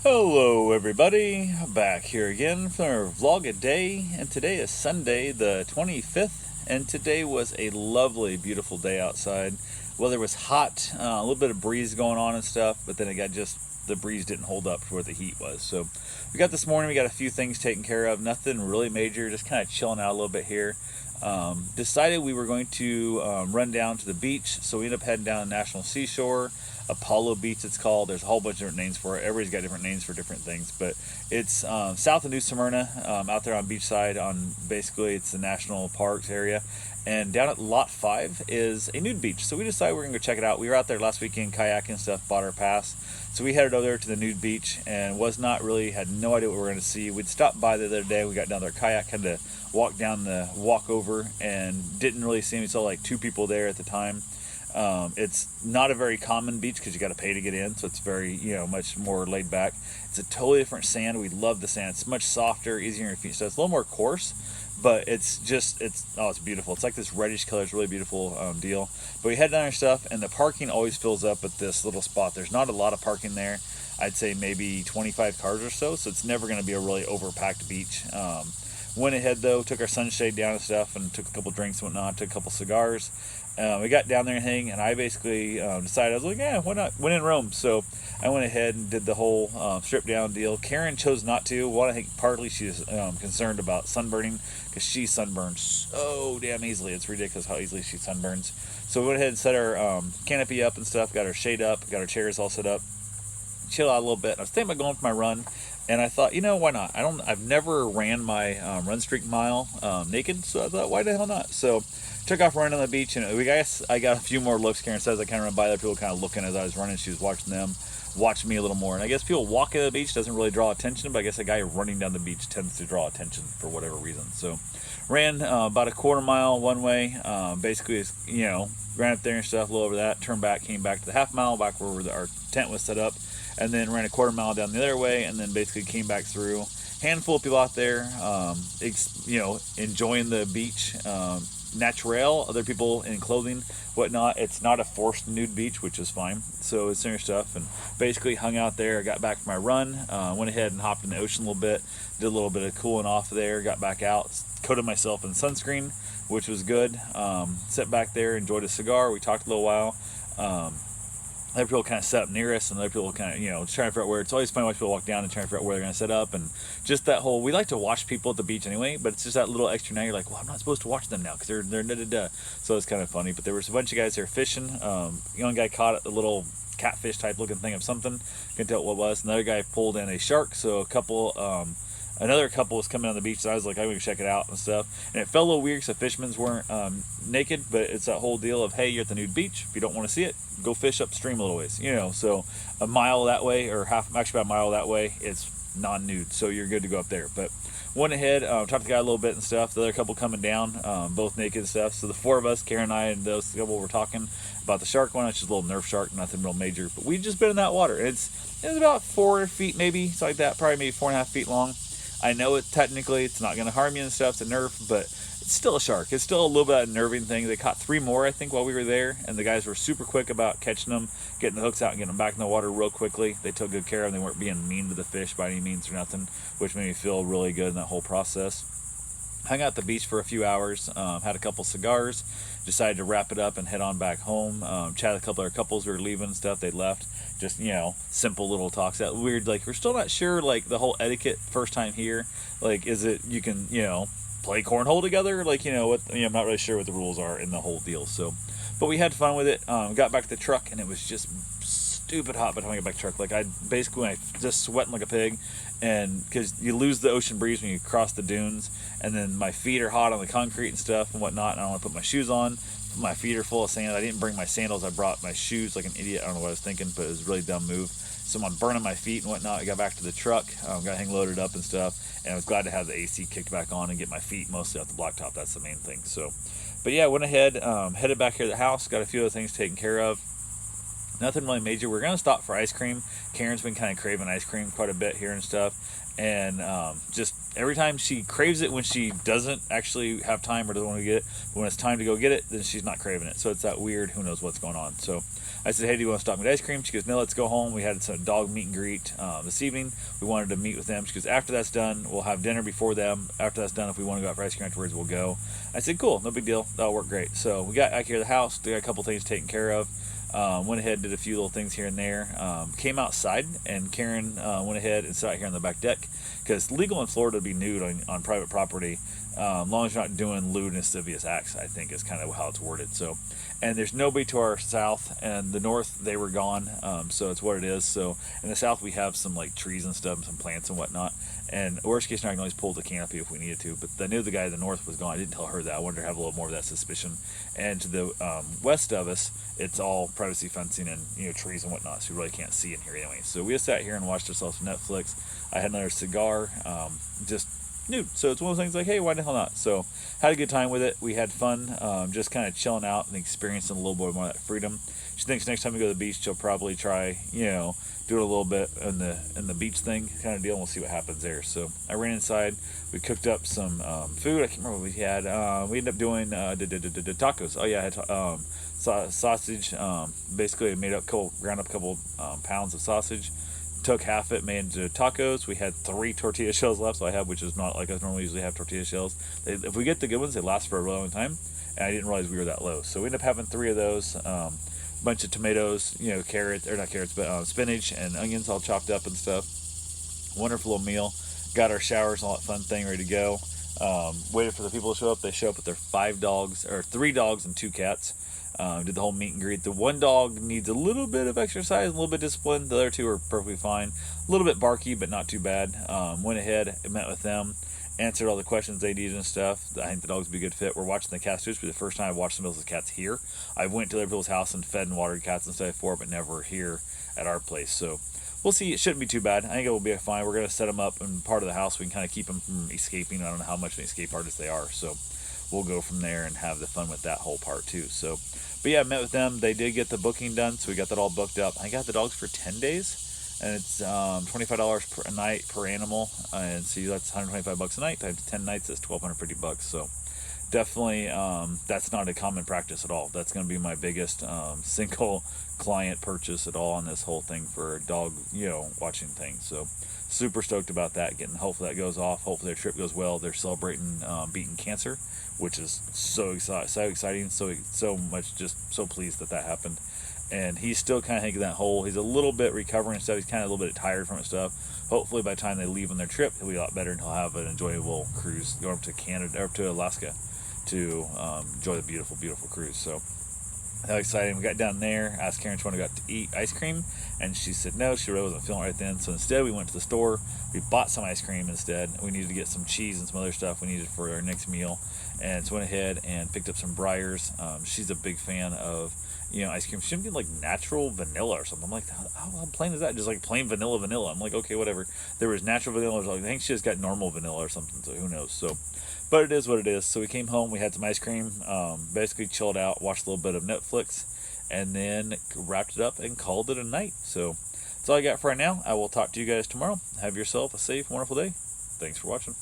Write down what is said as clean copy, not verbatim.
Hello everybody, back here again for our vlog a day, and today is Sunday the 25th, and today was a lovely, beautiful day outside. Weather was hot, a little bit of breeze going on and stuff, but then it got the breeze didn't hold up for what the heat was. So this morning, we got a few things taken care of, nothing really major, just kind of chilling out a little bit here. Decided we were going to run down to the beach, so we ended up heading down to National Seashore. Apollo Beach, it's called. There's a whole bunch of different names for it. Everybody's got different names for different things, but it's south of New Smyrna, out there on beachside. On basically, it's the national parks area, and down at Lot 5 is a nude beach. So we decided we're gonna go check it out. We were out there last weekend kayaking and stuff, bought our pass, so we headed over there to the nude beach, and had no idea what we were gonna see. We'd stopped by the other day. We got down there kayak, had to walk over, and didn't really see any. Saw like two people there at the time. It's not a very common beach because you got to pay to get in, so it's very, much more laid back. It's a totally different sand. We love the sand. It's much softer, easier on your feet. So it's a little more coarse, but it's beautiful. It's like this reddish color. It's really beautiful deal. But we head down our stuff, and the parking always fills up at this little spot. There's not a lot of parking there. I'd say maybe 25 cars or so. So it's never going to be a really overpacked beach. Went ahead though, took our sunshade down and stuff, and took a couple drinks and whatnot, took a couple cigars. We got down there and hang, and I basically decided, I was like, yeah, why not? When in Rome. So I went ahead and did the whole strip down deal. Karen chose not to. One, I think partly she's concerned about sunburning, because she sunburns so damn easily. It's ridiculous how easily she sunburns. So we went ahead and set our canopy up and stuff, got our shade up, got our chairs all set up, chill out a little bit. I was thinking about going for my run, and I thought, why not? I've never ran my run streak mile naked, so I thought, why the hell not? So took off running on the beach, and I got a few more looks. Karen says I kind of run by other people, kind of looking as I was running. She was watching them, watch me a little more. And I guess people walking to the beach doesn't really draw attention, but I guess a guy running down the beach tends to draw attention for whatever reason. So ran about a quarter mile one way, basically, ran up there and stuff, a little over that, turned back, came back to the half mile, back where our tent was set up, and then ran a quarter mile down the other way, and then basically came back through. Handful of people out there, enjoying the beach. Natural, other people in clothing, whatnot. It's not a forced nude beach, which is fine. So it's similar stuff, and basically hung out there. I got back from my run, went ahead and hopped in the ocean a little bit, did a little bit of cooling off there, got back out, coated myself in sunscreen, which was good. Sat back there, enjoyed a cigar. We talked a little while. Other people kind of set up near us, and other people kind of, trying to figure out where. It's always funny watch people walk down and trying to figure out where they're going to set up, and just that whole. We like to watch people at the beach anyway, but it's just that little extra. Now you're like, well, I'm not supposed to watch them now because they're da da da. So it's kind of funny. But there was a bunch of guys there fishing. One guy caught a little catfish type looking thing of something. Couldn't tell what it was. Another guy pulled in a shark. So another couple was coming on the beach, so I was like, I'm going to check it out and stuff. And it felt a little weird because the fishermen weren't naked, but it's that whole deal of, hey, you're at the nude beach. If you don't want to see it, go fish upstream a little ways. So a mile that way, or actually about a mile that way, it's non-nude, so you're good to go up there. But went ahead, talked to the guy a little bit and stuff. The other couple coming down, both naked and stuff. So the four of us, Karen and I, and those couple were talking about the shark one. It's just a little Nerf shark, nothing real major. But we've just been in that water. It's about 4 feet, maybe, something like that, probably maybe 4.5 feet long. I know it's not going to harm you and stuff. It's a Nerf, but it's still a shark. It's still a little bit of a nerving thing. They caught 3 more, I think, while we were there, and the guys were super quick about catching them, getting the hooks out, and getting them back in the water real quickly. They took good care of them. They weren't being mean to the fish by any means or nothing, which made me feel really good in that whole process. Hung out at the beach for a few hours, had a couple cigars, decided to wrap it up and head on back home. Chatted a couple other couples who were leaving and stuff. They left. Just, simple little talks. That weird, like, we're still not sure, like, the whole etiquette first time here. Like, is it, you can, play cornhole together? Like, I'm not really sure what the rules are in the whole deal. So, but we had fun with it. Got back to the truck, and it was just stupid hot by the time I got back to the truck. Like, I just sweating like a pig, and because you lose the ocean breeze when you cross the dunes, and then my feet are hot on the concrete and stuff and whatnot, and I don't want to put my shoes on. My feet are full of sand. I didn't bring my sandals. I brought my shoes like an idiot. I don't know what I was thinking, but it was a really dumb move. So I'm burning my feet and whatnot. I got back to the truck, got hang loaded up and stuff, and I was glad to have the AC kicked back on and get my feet mostly off the blacktop. That's the main thing. So, but yeah, went ahead, headed back here to the house, got a few other things taken care of. Nothing really major. We're gonna stop for ice cream. Karen's been kind of craving ice cream quite a bit here and stuff, and just every time she craves it when she doesn't actually have time or doesn't want to get it, but when it's time to go get it, then she's not craving it. So it's that weird, who knows what's going on. So I said, hey, do you want to stop and get ice cream? She goes, no, let's go home. We had some dog meet and greet this evening. We wanted to meet with them. She goes, after that's done, we'll have dinner before them. After that's done, if we want to go out for ice cream afterwards, we'll go. I said, cool, no big deal. That'll work great. So we got back here to the house. They got a couple things taken care of. Went ahead, did a few little things here and there. Came outside, and Karen went ahead and sat here on the back deck, because legal in Florida to be nude on private property, as long as you're not doing lewd and lascivious acts, I think is kind of how it's worded. So, and there's nobody to our south, and the north, they were gone, so it's what it is. So in the south, we have some like trees and stuff, and some plants and whatnot. And worst case scenario, I can always pull the canopy if we needed to. But I knew the guy in the north was gone. I didn't tell her that. I wanted her to have a little more of that suspicion. And to the west of us, it's all privacy fencing and trees and whatnot, so you really can't see in here anyway. So we just sat here and watched ourselves Netflix. I had another cigar, just nude. So it's one of those things like, hey, why the hell not? So had a good time with it. We had fun, just kind of chilling out and experiencing a little bit more of that freedom. She thinks next time we go to the beach, she'll probably try, do it a little bit in the beach thing kind of deal, and we'll see what happens there. So I ran inside. We cooked up some food. I can't remember what we had. We ended up doing tacos. Oh yeah, I had sausage. Basically, I ground up a couple pounds of sausage. Took half it, made into tacos. We had 3 tortilla shells left, so I have, which is not like I normally usually have tortilla shells. If we get the good ones, they last for a really long time, and I didn't realize we were that low. So we ended up having 3 of those. Bunch of tomatoes, carrots, or not carrots, but spinach and onions all chopped up and stuff. Wonderful little meal. Got our showers and all that fun thing ready to go. Waited for the people to show up. They show up with their 3 dogs and 2 cats. Did the whole meet and greet. The one dog needs a little bit of exercise, a little bit of discipline. The other 2 are perfectly fine. A little bit barky, but not too bad. Went ahead and met with them. Answered all the questions they needed and stuff. I think the dogs would be a good fit. We're watching the cats too. It's the first time I've watched some of those cats here. I went to other people's house and fed and watered cats and stuff before, but never here at our place. So we'll see. It shouldn't be too bad. I think it will be fine. We're going to set them up in part of the house. We can kind of keep them from escaping. I don't know how much of an escape artist they are. So we'll go from there and have the fun with that whole part too. So, but yeah, I met with them. They did get the booking done, so we got that all booked up. I got the dogs for 10 days. And it's $25 per night per animal, and so that's $125 a night times 10 nights. That's $1,250. So definitely, that's not a common practice at all. That's going to be my biggest single client purchase at all on this whole thing for a dog, watching thing. So super stoked about that. Hopefully that goes off. Hopefully their trip goes well. They're celebrating beating cancer, which is so exciting. So much, just so pleased that happened. And he's still kind of thinking that hole. He's a little bit recovering and stuff. He's kind of a little bit tired from it stuff. Hopefully by the time they leave on their trip, he'll be a lot better and he'll have an enjoyable cruise going up to Canada or up to Alaska to enjoy the beautiful, beautiful cruise. So how exciting. We got down there, asked Karen if she wanted to go out to eat ice cream, and she said no, she really wasn't feeling it right then. So instead we went to the store. We bought some ice cream instead. We needed to get some cheese and some other stuff we needed for our next meal. And so went ahead and picked up some Breyers. She's a big fan of ice cream. She should get like natural vanilla or something. I'm like, how plain is that? Just like plain vanilla. I'm like, okay, whatever. There was natural vanilla. I think she just got normal vanilla or something, so who knows. So, but it is what it is. So we came home, we had some ice cream, basically chilled out, watched a little bit of Netflix, and then wrapped it up and called it a night. So that's all I got for right now. I will talk to you guys tomorrow. Have yourself a safe, wonderful day. Thanks for watching.